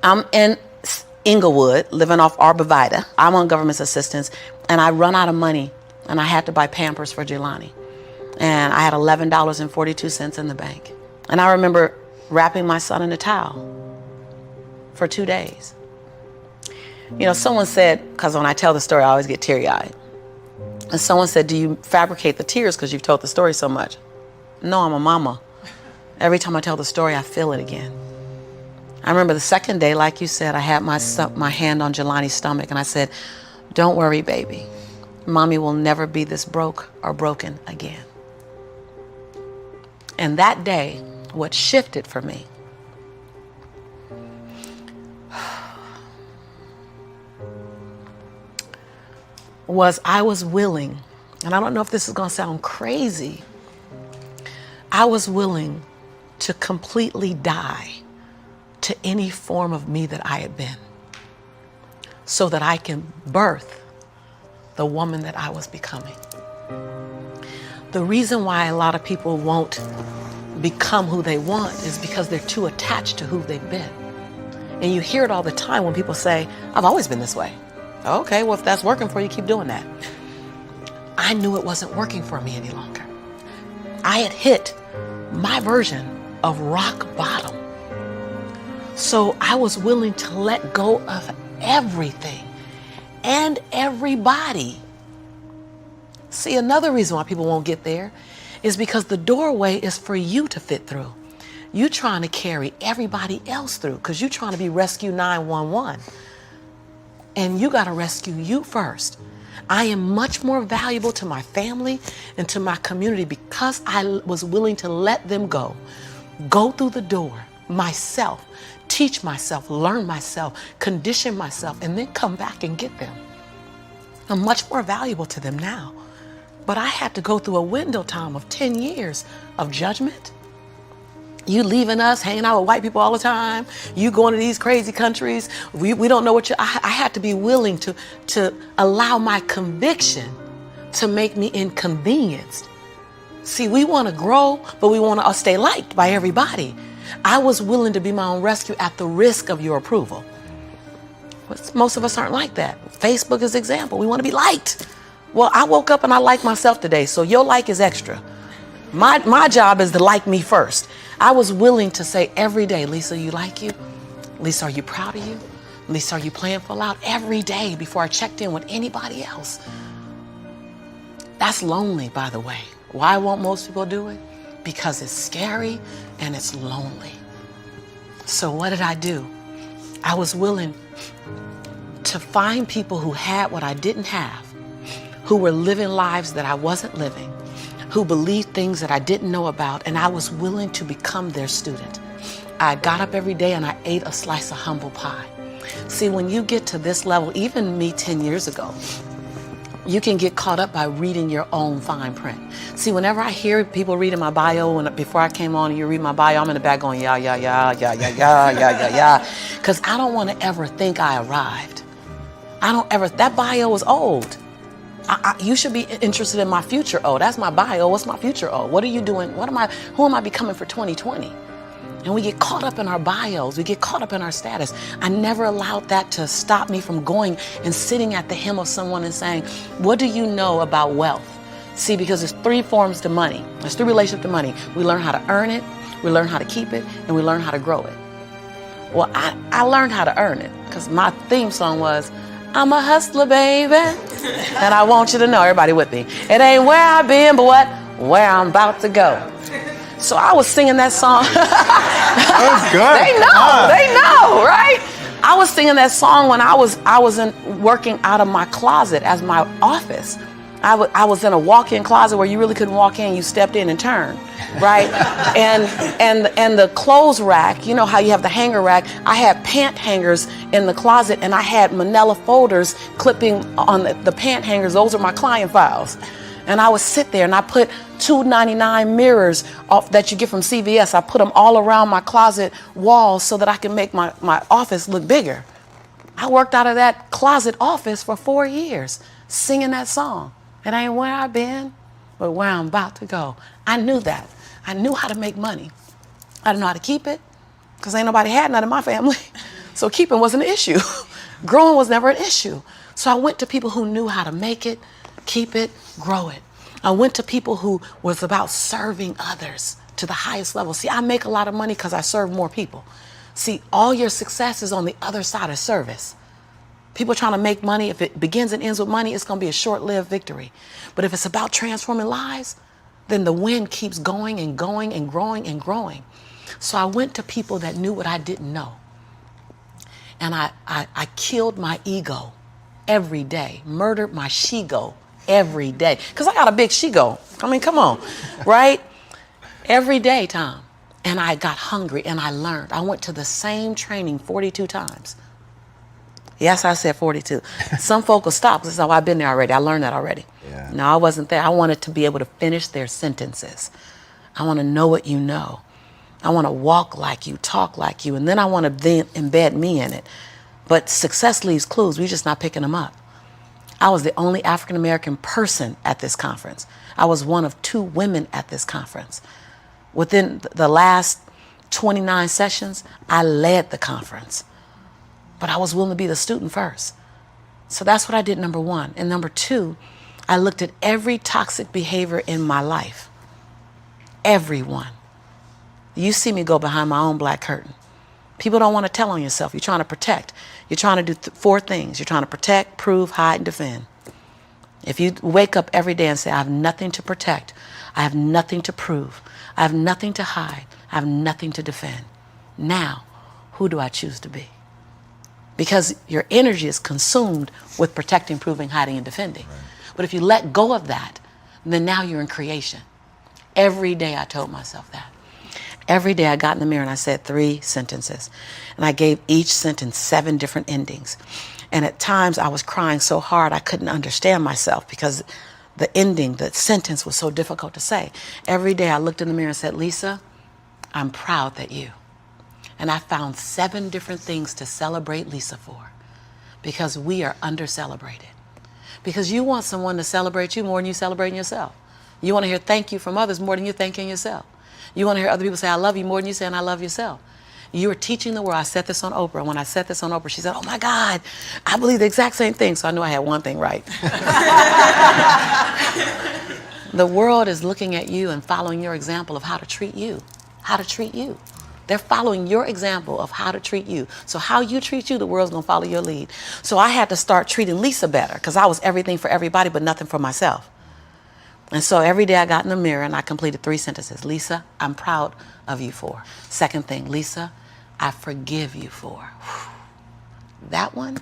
I'm in Inglewood, living off Arborvitae. I'm on government assistance, and I run out of money, and I had to buy Pampers for Jelani. And I had $11.42 in the bank. And I remember wrapping my son in a towel for 2 days. You know, someone said, because when I tell the story, I always get teary-eyed. And someone said, do you fabricate the tears because you've told the story so much? No, I'm a mama. Every time I tell the story, I feel it again. I remember the second day, like you said, I had my hand on Jelani's stomach, and I said, don't worry, baby. Mommy will never be this broke or broken again. And that day, what shifted for me was I was willing, and I don't know if this is going to sound crazy, I was willing to completely die to any form of me that I had been so that I can birth the woman that I was becoming. The reason why a lot of people won't become who they want is because they're too attached to who they've been. And you hear it all the time when people say, I've always been this way. Okay, well, if that's working for you, keep doing that. I knew it wasn't working for me any longer. I had hit my version of rock bottom. So I was willing to let go of everything and everybody. See, another reason why people won't get there is because the doorway is for you to fit through. You trying to carry everybody else through because you're trying to be Rescue 911. And you got to rescue you first. I am much more valuable to my family and to my community because I was willing to let them go through the door myself, teach myself, learn myself, condition myself, and then come back and get them. I'm much more valuable to them now. But I had to go through a window time of 10 years of judgment. You leaving us, hanging out with white people all the time. You going to these crazy countries. We don't know what you... I had to be willing to allow my conviction to make me inconvenienced. See, we want to grow, but we want to stay liked by everybody. I was willing to be my own rescue at the risk of your approval. But most of us aren't like that. Facebook is an example. We want to be liked. Well, I woke up and I like myself today, so your like is extra. My job is to like me first. I was willing to say every day, Lisa, you like you? Lisa, are you proud of you? Lisa, are you playing full out? Every day before I checked in with anybody else. That's lonely, by the way. Why won't most people do it? Because it's scary and it's lonely. So what did I do? I was willing to find people who had what I didn't have, who were living lives that I wasn't living, who believed things that I didn't know about, and I was willing to become their student. I got up every day and I ate a slice of humble pie. See, when you get to this level, even me 10 years ago, you can get caught up by reading your own fine print. See, whenever I hear people reading my bio, before I came on and you read my bio, I'm in the back going, yeah, yeah, yeah, yeah, yeah, yeah, yeah, yeah, yeah. Because I don't want to ever think I arrived. That bio is old. You should be interested in my future. Oh, that's my bio. What's my future? Oh, what are you doing? Who am I becoming for 2020? And we get caught up in our bios. We get caught up in our status. I never allowed that to stop me from going and sitting at the hem of someone and saying, what do you know about wealth? See, because there's 3 forms to money. There's 3 relationships to money. We learn how to earn it, we learn how to keep it, and we learn how to grow it. Well, I learned how to earn it because my theme song was, I'm a hustler, baby. And I want you to know, everybody with me, it ain't where I've been, but where I'm about to go. So I was singing that song. That was good. They know, right? I was singing that song when I was working out of my closet as my office. I was in a walk-in closet where you really couldn't walk in, you stepped in and turned, right? and the clothes rack, you know how you have the hanger rack, I had pant hangers in the closet and I had manila folders clipping on the pant hangers. Those are my client files. And I would sit there and I put $2.99 mirrors that you get from CVS. I put them all around my closet walls so that I can make my office look bigger. I worked out of that closet office for 4 years, singing that song. It ain't where I've been, but where I'm about to go. I knew that. I knew how to make money. I didn't know how to keep it, because ain't nobody had none in my family. So keeping wasn't an issue. Growing was never an issue. So I went to people who knew how to make it, keep it, grow it. I went to people who was about serving others to the highest level. See, I make a lot of money because I serve more people. See, all your success is on the other side of service. People trying to make money, if it begins and ends with money, it's going to be a short-lived victory. But if it's about transforming lives, then the wind keeps going and going and growing and growing. So I went to people that knew what I didn't know. And I killed my ego every day, murdered my she-go every day. Because I got a big she-go. I mean, come on, right? Every day, Tom. And I got hungry and I learned. I went to the same training 42 times. Yes, I said 42. Some folk will stop. This is how I've been there already. I learned that already. Yeah. No, I wasn't there. I wanted to be able to finish their sentences. I want to know what you know. I want to walk like you, talk like you, and then I want to then embed me in it. But success leaves clues. We're just not picking them up. I was the only African-American person at this conference. I was one of 2 women at this conference. Within the last 29 sessions, I led the conference. But I was willing to be the student first. So that's what I did, number 1. And number 2, I looked at every toxic behavior in my life. Everyone. You see me go behind my own black curtain. People don't want to tell on yourself. You're trying to protect. You're trying to do 4 things. You're trying to protect, prove, hide, and defend. If you wake up every day and say, I have nothing to protect, I have nothing to prove, I have nothing to hide, I have nothing to defend. Now, who do I choose to be? Because your energy is consumed with protecting, proving, hiding, and defending. Right. But if you let go of that, then now you're in creation. Every day I told myself that. Every day I got in the mirror and I said 3 sentences. And I gave each sentence 7 different endings. And at times I was crying so hard I couldn't understand myself because the ending, the sentence was so difficult to say. Every day I looked in the mirror and said, Lisa, I'm proud that you. And I found 7 different things to celebrate Lisa for, because we are under-celebrated. Because you want someone to celebrate you more than you celebrating yourself. You want to hear thank you from others more than you're thanking yourself. You want to hear other people say, I love you more than you saying I love yourself. You are teaching the world. I said this on Oprah. And when I said this on Oprah, she said, oh my God, I believe the exact same thing. So I knew I had one thing right. The world is looking at you and following your example of how to treat you. How to treat you. They're following your example of how to treat you. So how you treat you, the world's going to follow your lead. So I had to start treating Lisa better because I was everything for everybody but nothing for myself. And so every day I got in the mirror and I completed 3 sentences. Lisa, I'm proud of you for. Second thing, Lisa, I forgive you for. Whew. That one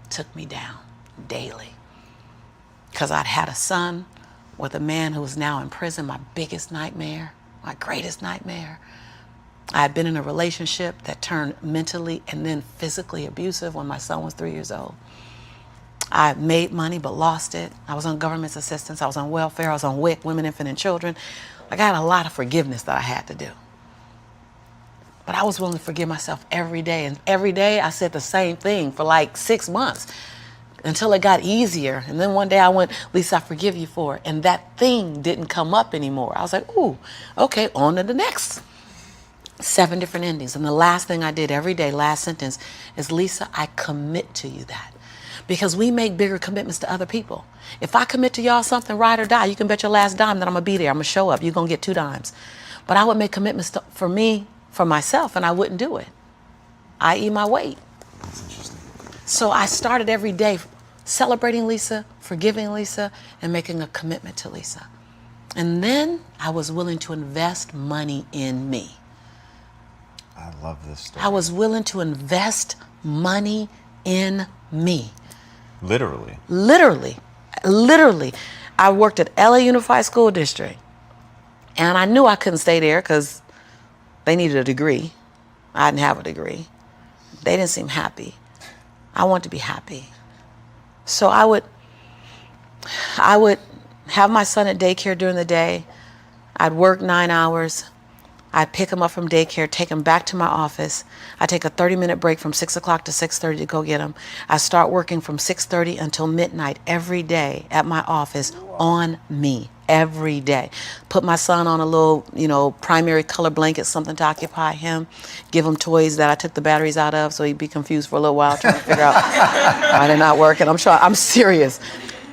took me down daily because I'd had a son with a man who was now in prison, my biggest nightmare, my greatest nightmare. I had been in a relationship that turned mentally and then physically abusive when my son was 3 years old. I made money but lost it. I was on government assistance. I was on welfare. I was on WIC, Women, Infant, and Children. I got a lot of forgiveness that I had to do. But I was willing to forgive myself every day. And every day I said the same thing for like 6 months until it got easier. And then one day I went, Lisa, I forgive you for it. And that thing didn't come up anymore. I was like, ooh, okay, on to the next. 7 different endings. And the last thing I did every day, last sentence, is Lisa, I commit to you that. Because we make bigger commitments to other people. If I commit to y'all something, ride or die, you can bet your last dime that I'm going to be there. I'm going to show up. You're going to get 2 dimes. But I would make commitments for me, for myself, and I wouldn't do it. I eat my weight. That's interesting. So I started every day celebrating Lisa, forgiving Lisa, and making a commitment to Lisa. And then I was willing to invest money in me. I love this story. I was willing to invest money in me. Literally. Literally. I worked at LA Unified School District. And I knew I couldn't stay there because they needed a degree. I didn't have a degree. They didn't seem happy. I wanted to be happy. So I would have my son at daycare during the day. I'd work 9 hours. I pick him up from daycare, take him back to my office. I take a 30-minute break from 6 o'clock to 6:30 to go get him. I start working from 6:30 until midnight every day at my office on me. Every day. Put my son on a little, primary color blanket, something to occupy him. Give him toys that I took the batteries out of so he'd be confused for a little while trying to figure out why they're not working. I'm serious.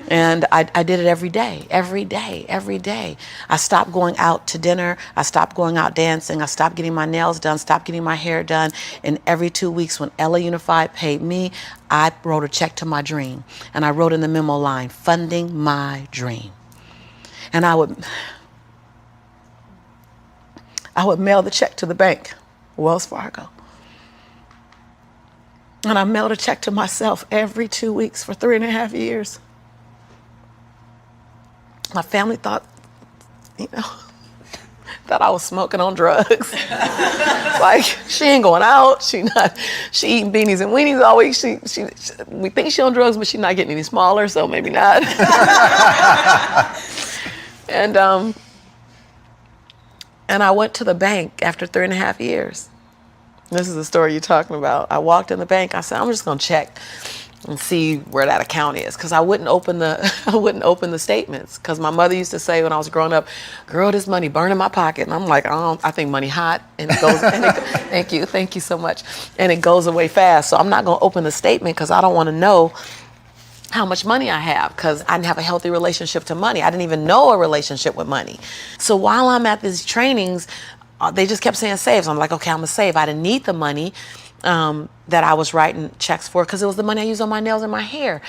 And I did it every day, every day, every day. I stopped going out to dinner. I stopped going out dancing. I stopped getting my nails done, stopped getting my hair done. And every 2 weeks when LA Unified paid me, I wrote a check to my dream. And I wrote in the memo line, funding my dream. And I would mail the check to the bank, Wells Fargo. And I mailed a check to myself every 2 weeks for 3.5 years. My family thought, that I was smoking on drugs. Like, she ain't going out. She eating beanies and weenies all week. We think she on drugs, but she's not getting any smaller, so maybe not. And I went to the bank after 3.5 years. This is the story you're talking about. I walked in the bank. I said, I'm just gonna check and see where that account is, because I wouldn't open the statements, because my mother used to say when I was growing up, girl, this money burn in my pocket. And I'm like, I think money hot, and it goes. Thank you so much, and it goes away fast. So I'm not gonna open the statement because I don't want to know how much money I have, because I didn't have a healthy relationship to money. I didn't even know a relationship with money. So while I'm at these trainings, they just kept saying save. So I'm like, okay, I'm gonna save. I didn't need the money that I was writing checks for, because it was the money I used on my nails and my hair.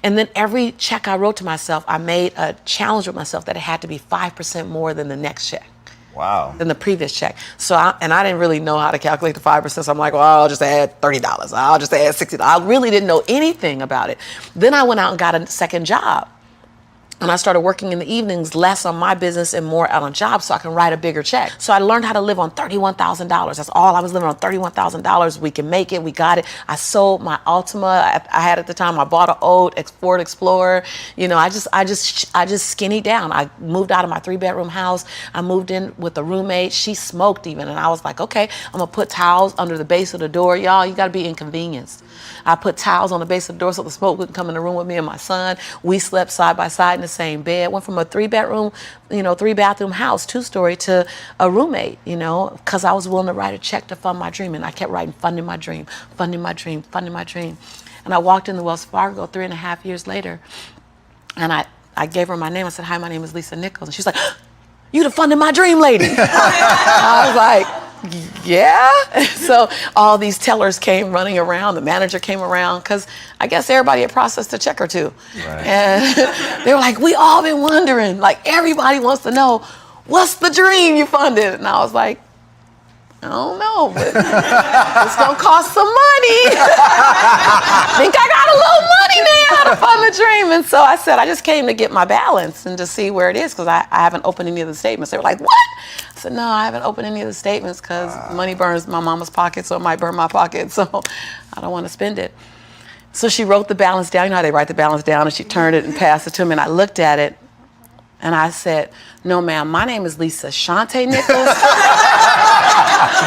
And then every check I wrote to myself, I made a challenge with myself that it had to be 5% more than the next check. Wow. Than the previous check. So I didn't really know how to calculate the 5%. So I'm like, well, I'll just add $30. I'll just add $60. I really didn't know anything about it. Then I went out and got a second job. And I started working in the evenings, less on my business and more out on jobs, so I can write a bigger check. So I learned how to live on $31,000. That's all I was living on, $31,000. We can make it. We got it. I sold my Altima. I had at the time. I bought an old Ford Explorer. I just skinnied down. I moved out of my 3-bedroom house. I moved in with a roommate. She smoked even, and I was like, okay, I'm gonna put towels under the base of the door. Y'all, you gotta be inconvenienced. I put towels on the base of the door so the smoke wouldn't come in the room with me and my son. We slept side by side in the same bed. Went from a 3-bedroom, 3-bathroom house, 2-story, to a roommate, because I was willing to write a check to fund my dream. And I kept writing, funding my dream, funding my dream, funding my dream. And I walked in the Wells Fargo 3.5 years later, and I gave her my name. I said, hi, my name is Lisa Nichols. And she's like, you the funding my dream lady. I was like, yeah. So all these tellers came running around. The manager came around, because I guess everybody had processed a check or two. Right. And they were like, we all been wondering, like, everybody wants to know, what's the dream you funded? And I was like, I don't know, but it's gonna cost some money. Think I got a little money now to fund the dream. And so I said, I just came to get my balance and to see where it is, because I haven't opened any of the statements. They were like, what? I said, no, I haven't opened any of the statements, because money burns my mama's pocket, so it might burn my pocket, so I don't want to spend it. So she wrote the balance down. You know how they write the balance down, and she turned it and passed it to me, and I looked at it, and I said, no, ma'am, my name is Lisa Shante Nichols.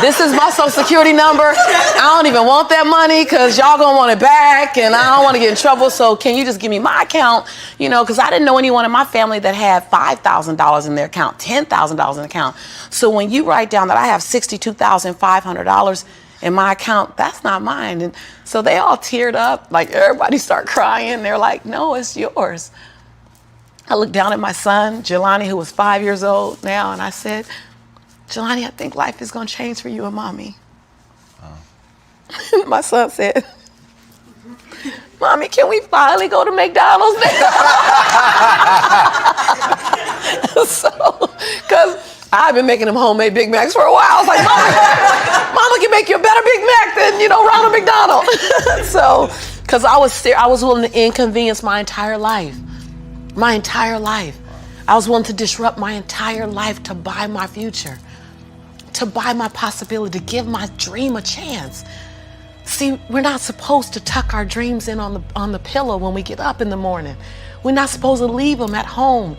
This is my social security number. I don't even want that money, because y'all gonna want it back, and I don't want to get in trouble, so can you just give me my account? Because I didn't know anyone in my family that had $5,000 in their account, $10,000 in the account. So when you write down that I have $62,500 in my account, that's not mine. And so they all teared up, like everybody started crying. They're like, no, it's yours. I looked down at my son, Jelani, who was 5 years old now, and I said, Jelani, I think life is gonna change for you and mommy. Oh. My son said, Mommy, can we finally go to McDonald's now? So, because I've been making them homemade Big Macs for a while. I was like, Mama can make you a better Big Mac than, Ronald McDonald. So, because I was willing to inconvenience my entire life. My entire life. I was willing to disrupt my entire life to buy my future, to buy my possibility, to give my dream a chance. See, we're not supposed to tuck our dreams in on the pillow when we get up in the morning. We're not supposed to leave them at home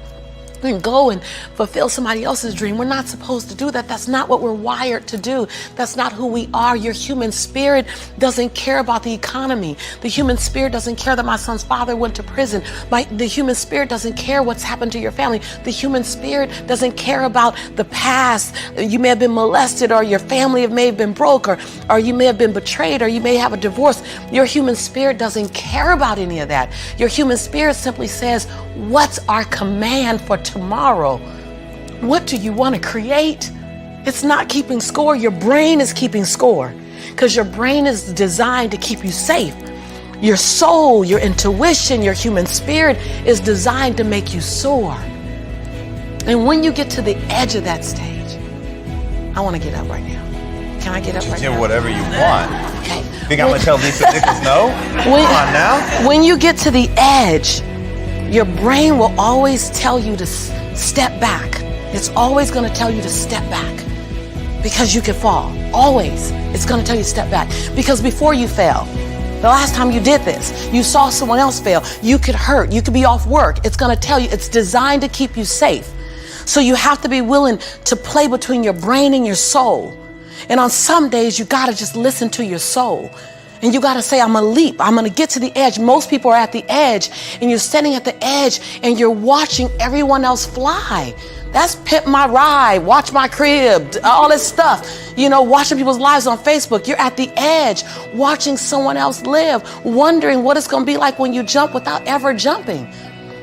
and go and fulfill somebody else's dream. We're not supposed to do that. That's not what we're wired to do. That's not who we are. Your human spirit doesn't care about the economy. The human spirit doesn't care that my son's father went to prison. The human spirit doesn't care what's happened to your family. The human spirit doesn't care about the past. You may have been molested, or your family may have been broke, or you may have been betrayed, or you may have a divorce. Your human spirit doesn't care about any of that. Your human spirit simply says, what's our command for tomorrow? What do you want to create? It's not keeping score. Your brain is keeping score, because your brain is designed to keep you safe. Your soul, your intuition, your human spirit is designed to make you soar. And when you get to the edge of that stage, I want to get up right now. Can I get up right now? Do whatever you want. Okay. Think I'm going to tell Lisa Nichols no? Come on now. When you get to the edge, your brain will always tell you to step back. It's always going to tell you to step back, because you can fall. Always. It's going to tell you to step back. Because before you fell, the last time you did this, you saw someone else fail. You could hurt. You could be off work. It's going to tell you. It's designed to keep you safe. So you have to be willing to play between your brain and your soul. And on some days, you got to just listen to your soul. And you got to say, I'm going to leap. I'm going to get to the edge. Most people are at the edge, and you're standing at the edge and you're watching everyone else fly. That's Pimp My Ride, Watch My Crib, all this stuff. You know, watching people's lives on Facebook. You're at the edge, watching someone else live, wondering what it's going to be like when you jump without ever jumping.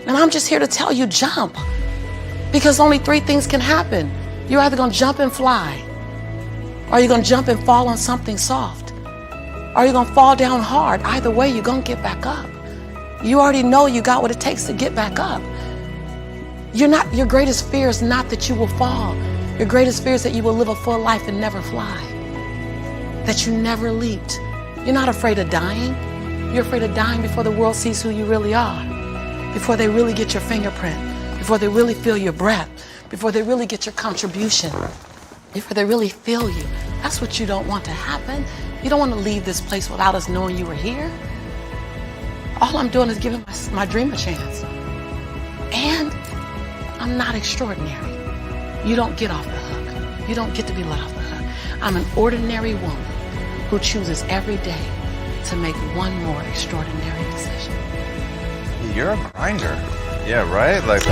And I'm just here to tell you, jump. Because only three things can happen. You're either going to jump and fly, or you're going to jump and fall on something soft, or you're going to fall down hard. Either way, you're going to get back up. You already know you got what it takes to get back up. Your greatest fear is not that you will fall. Your greatest fear is that you will live a full life and never fly, that you never leaped. You're not afraid of dying. You're afraid of dying before the world sees who you really are, before they really get your fingerprint, before they really feel your breath, before they really get your contribution, before they really feel you. That's what you don't want to happen. You don't want to leave this place without us knowing you were here. All I'm doing is giving my dream a chance. And I'm not extraordinary. You don't get off the hook. You don't get to be let off the hook. I'm an ordinary woman who chooses every day to make one more extraordinary decision. You're a grinder. Yeah, right? Like